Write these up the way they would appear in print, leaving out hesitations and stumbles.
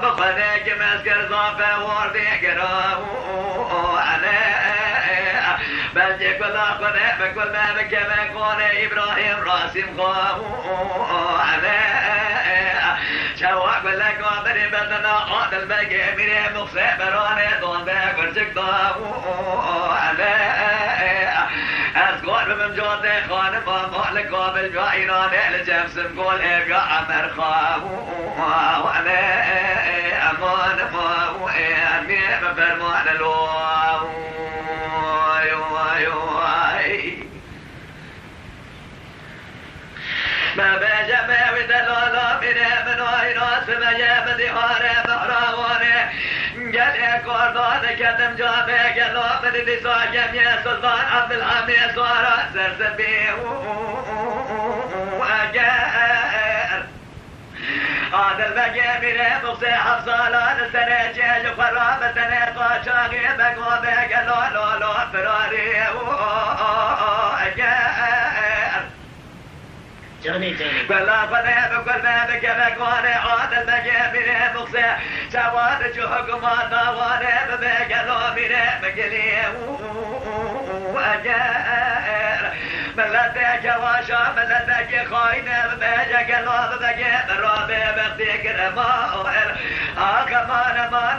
بخنك مسكر ضافة وردي قراو عليه بلجي كل خنك بكل ما بكما كون إبراهيم راسم خاو عليه شواق بلا قادر بدنا عاد البقي من مخسبرانه دون باك ورزق ضاو عليه أذكر بمجود خانم مالك قابل جائران الجمس مقول إبقى عمر خاو عليه أمان ما أمي بفرمان له ما بجمع ودلالا من ويناس ما يبدي هاره بحراوانه قال كردان كتم جامع قال من دساجم يا سلطان عبد الحميد صار سرسبي وأجار هذا البقي من مقصي حفصالان سنة جيج خراب سنة طاشاقي بقوا بقى لولو فراري أجار بلا فنه بكل ما بكبك وانا عاد البقي من مقصي سواد جهق ما طوانه بقلو من مقلي أجار ملتك واشا ملتك خاينة بيجا قلوب بقي برابي بختيك رمائر كمان ما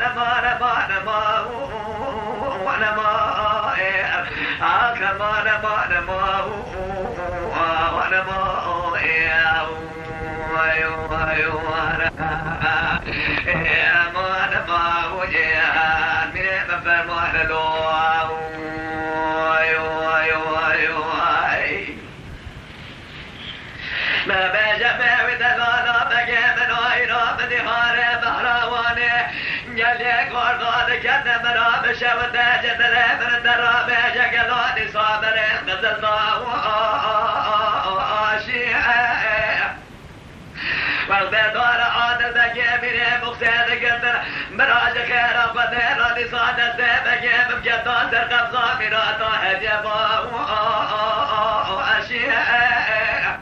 ما بجمع ودلالا بقي من وينو بدهاره بحراوانه يلي قرداد كتن مرابشه وتاجدره من درابشه قلوني صابره قدلناه آشيئه والبدار عادل بقي من مقصد قدر مراج خير قدر رادي صادته بقي مبجدان در قبضة مراتا هجباه آشيئه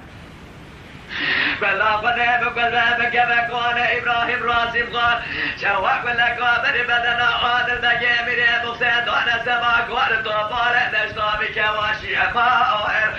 بلا فنه بقل بقى بكون إبراهيم راسم قال شواق بلا قابر بدنا عادل بقي من مقصد وانا سما قول طوبار نشتا بكواشي أمائر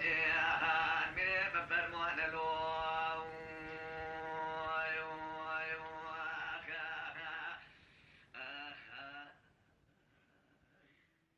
Yeah.